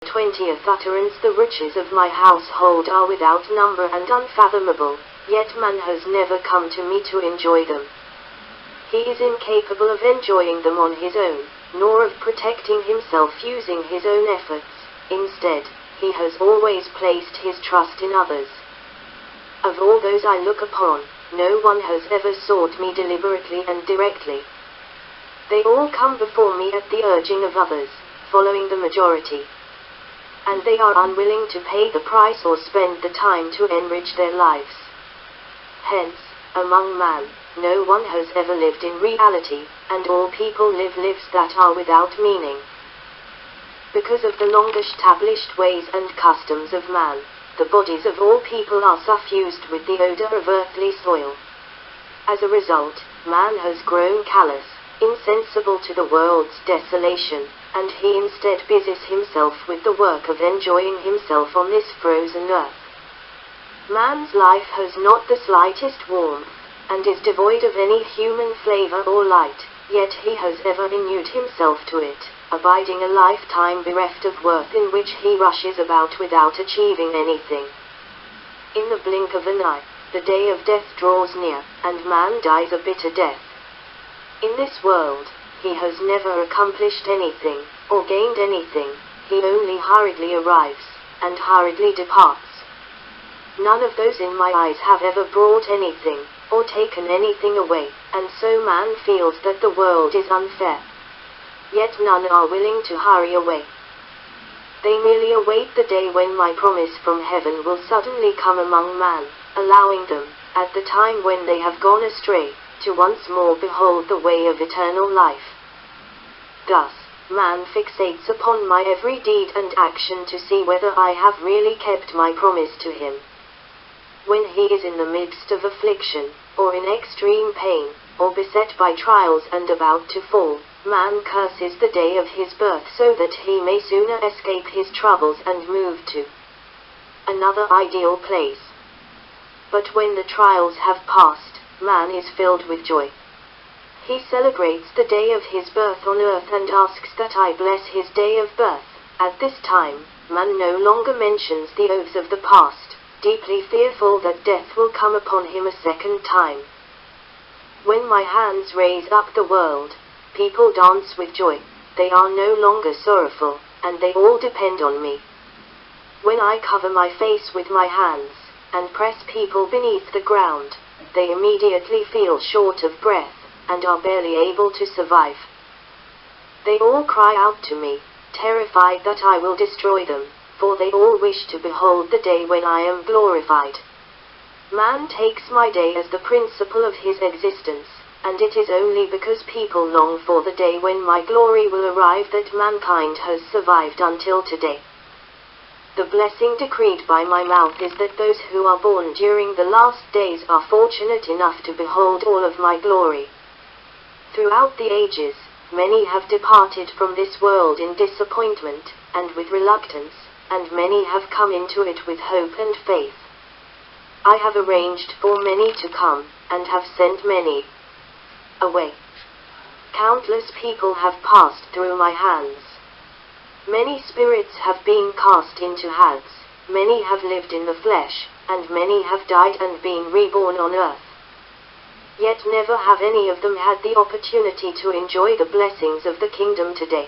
20th utterance. The riches of my household are without number and unfathomable, yet man has never come to me to enjoy them. He is incapable of enjoying them on his own, nor of protecting himself using his own efforts. Instead, he has always placed his trust in others. Of all those I look upon, no one has ever sought me deliberately and directly. They all come before me at the urging of others, following the majority. And they are unwilling to pay the price or spend the time to enrich their lives. Hence, among man, no one has ever lived in reality, and all people live lives that are without meaning. Because of the long-established ways and customs of man, the bodies of all people are suffused with the odor of earthly soil. As a result, man has grown callous, insensible to the world's desolation, and he instead busies himself with the work of enjoying himself on this frozen earth. Man's life has not the slightest warmth, and is devoid of any human flavor or light, yet he has ever inured himself to it, abiding a lifetime bereft of worth in which he rushes about without achieving anything. In the blink of an eye, the day of death draws near, and man dies a bitter death. In this world, he has never accomplished anything, or gained anything. He only hurriedly arrives, and hurriedly departs. None of those in my eyes have ever brought anything, or taken anything away, and so man feels that the world is unfair. Yet none are willing to hurry away. They merely await the day when my promise from heaven will suddenly come among man, allowing them, at the time when they have gone astray, to once more behold the way of eternal life. Thus, man fixates upon my every deed and action to see whether I have really kept my promise to him. When he is in the midst of affliction, or in extreme pain, or beset by trials and about to fall, man curses the day of his birth so that he may sooner escape his troubles and move to another ideal place. But when the trials have passed, man is filled with joy. He celebrates the day of his birth on earth and asks that I bless his day of birth. At this time, man no longer mentions the oaths of the past, deeply fearful that death will come upon him a second time. When my hands raise up the world, people dance with joy. They are no longer sorrowful, and they all depend on me. When I cover my face with my hands, and press people beneath the ground, they immediately feel short of breath, and are barely able to survive. They all cry out to me, terrified that I will destroy them, for they all wish to behold the day when I am glorified. Man takes my day as the principle of his existence, and it is only because people long for the day when my glory will arrive that mankind has survived until today. The blessing decreed by my mouth is that those who are born during the last days are fortunate enough to behold all of my glory. Throughout the ages, many have departed from this world in disappointment, and with reluctance, and many have come into it with hope and faith. I have arranged for many to come, and have sent many away. Countless people have passed through my hands. Many spirits have been cast into Hades, many have lived in the flesh, and many have died and been reborn on earth. Yet never have any of them had the opportunity to enjoy the blessings of the kingdom today.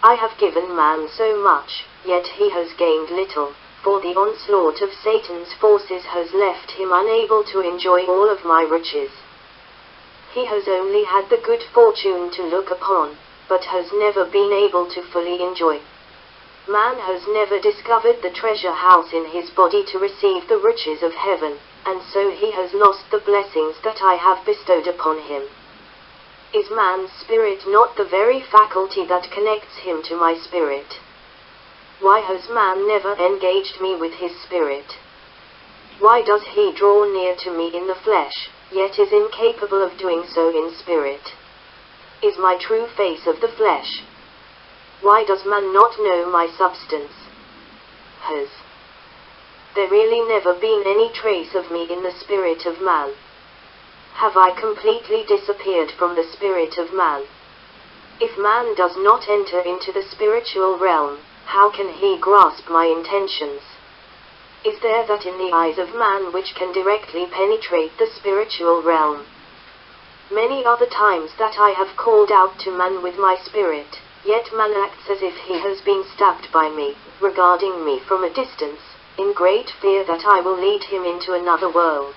I have given man so much, yet he has gained little, for the onslaught of Satan's forces has left him unable to enjoy all of my riches. He has only had the good fortune to look upon, but has never been able to fully enjoy. Man has never discovered the treasure house in his body to receive the riches of heaven, and so he has lost the blessings that I have bestowed upon him. Is man's spirit not the very faculty that connects him to my spirit? Why has man never engaged me with his spirit? Why does he draw near to me in the flesh, yet is incapable of doing so in spirit? Is my true face of the flesh? Why does man not know my substance? Has there really never been any trace of me in the spirit of man? Have I completely disappeared from the spirit of man? If man does not enter into the spiritual realm, How can he grasp my intentions? Is there that in the eyes of man which can directly penetrate the spiritual realm? Many are the times that I have called out to man with my spirit, yet man acts as if he has been stabbed by me, regarding me from a distance, in great fear that I will lead him into another world.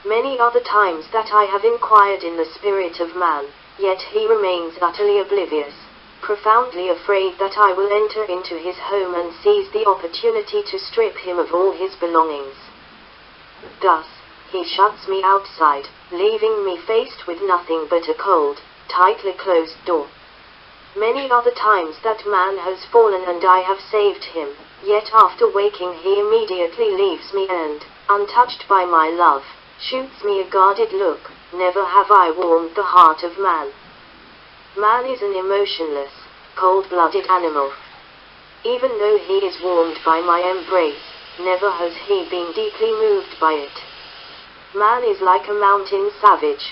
Many are the times that I have inquired in the spirit of man, yet he remains utterly oblivious, profoundly afraid that I will enter into his home and seize the opportunity to strip him of all his belongings. Thus, he shuts me outside, leaving me faced with nothing but a cold, tightly closed door. Many are the times that man has fallen and I have saved him, yet after waking he immediately leaves me and, untouched by my love, shoots me a guarded look. Never have I warmed the heart of man. Man is an emotionless, cold-blooded animal. Even though he is warmed by my embrace, never has he been deeply moved by it. Man is like a mountain savage.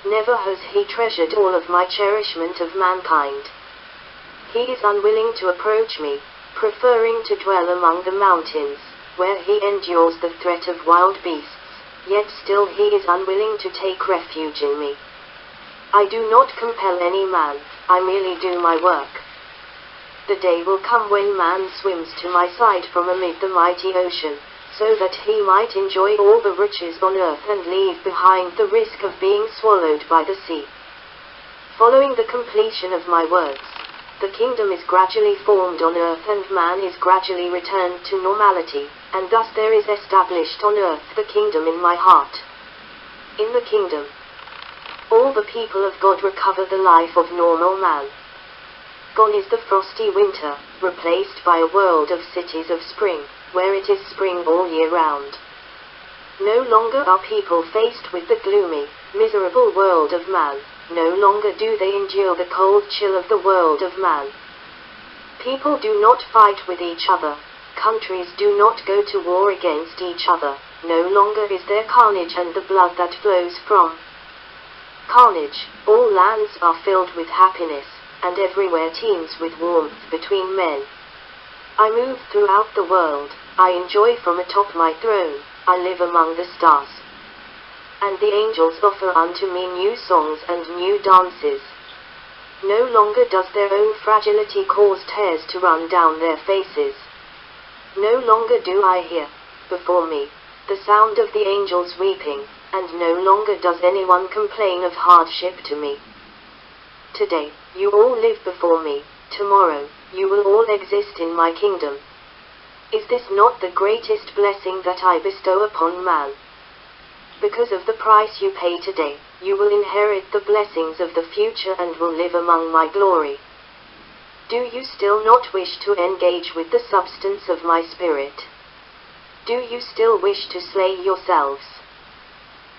Never has he treasured all of my cherishment of mankind. He is unwilling to approach me, preferring to dwell among the mountains, where he endures the threat of wild beasts, yet still he is unwilling to take refuge in me. I do not compel any man, I merely do my work. The day will come when man swims to my side from amid the mighty ocean, so that he might enjoy all the riches on earth and leave behind the risk of being swallowed by the sea. Following the completion of my words, the kingdom is gradually formed on earth and man is gradually returned to normality, and thus there is established on earth the kingdom in my heart. In the kingdom, all the people of God recover the life of normal man. Gone is the frosty winter, replaced by a world of cities of spring, where it is spring all year round. No longer are people faced with the gloomy, miserable world of man, no longer do they endure the cold chill of the world of man. People do not fight with each other, countries do not go to war against each other, no longer is there carnage and the blood that flows from carnage. All lands are filled with happiness, and everywhere teems with warmth between men. I move throughout the world, I enjoy from atop my throne, I live among the stars. And the angels offer unto me new songs and new dances. No longer does their own fragility cause tears to run down their faces. No longer do I hear, before me, the sound of the angels weeping, and no longer does anyone complain of hardship to me. Today, you all live before me, tomorrow, you will all exist in my kingdom. Is this not the greatest blessing that I bestow upon man? Because of the price you pay today, you will inherit the blessings of the future and will live among my glory. Do you still not wish to engage with the substance of my spirit? Do you still wish to slay yourselves?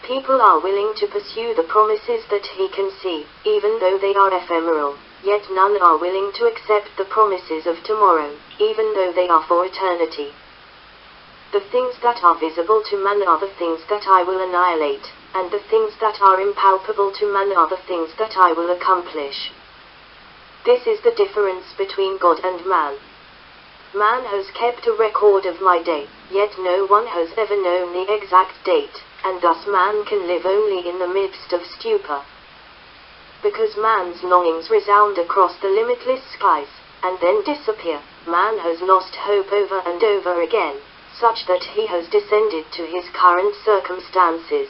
People are willing to pursue the promises that he can see, even though they are ephemeral, yet none are willing to accept the promises of tomorrow, even though they are for eternity. The things that are visible to man are the things that I will annihilate, and the things that are impalpable to man are the things that I will accomplish. This is the difference between God and man. Man has kept a record of my day, yet no one has ever known the exact date, and thus man can live only in the midst of stupor. Because man's longings resound across the limitless skies, and then disappear, man has lost hope over and over again, such that he has descended to his current circumstances.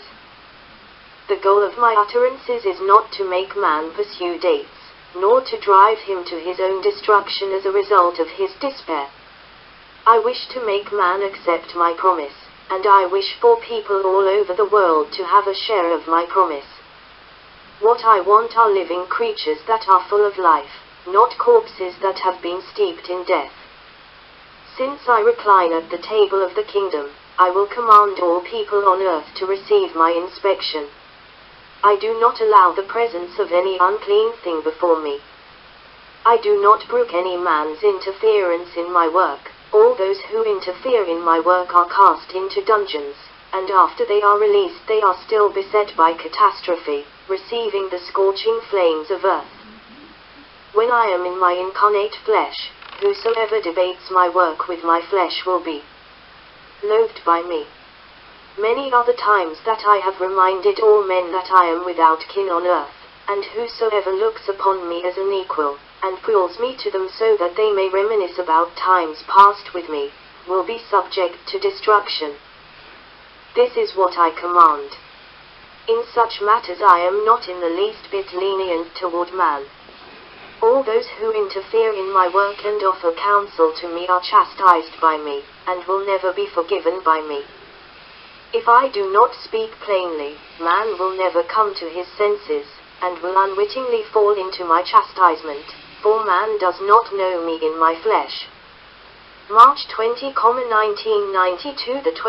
The goal of my utterances is not to make man pursue dates, nor to drive him to his own destruction as a result of his despair. I wish to make man accept my promise, and I wish for people all over the world to have a share of my promise. What I want are living creatures that are full of life, not corpses that have been steeped in death. Since I recline at the table of the kingdom, I will command all people on earth to receive my inspection. I do not allow the presence of any unclean thing before me. I do not brook any man's interference in my work. All those who interfere in my work are cast into dungeons, and after they are released they are still beset by catastrophe, receiving the scorching flames of earth. When I am in my incarnate flesh, Whosoever debates my work with my flesh will be loathed by me. Many are the times that I have reminded all men that I am without kin on earth, and whosoever looks upon me as an equal, and pulls me to them so that they may reminisce about times past with me, will be subject to destruction. This is what I command. In such matters I am not in the least bit lenient toward man. All those who interfere in my work and offer counsel to me are chastised by me, and will never be forgiven by me. If I do not speak plainly, man will never come to his senses, and will unwittingly fall into my chastisement, for man does not know me in my flesh. March 20, 1992. The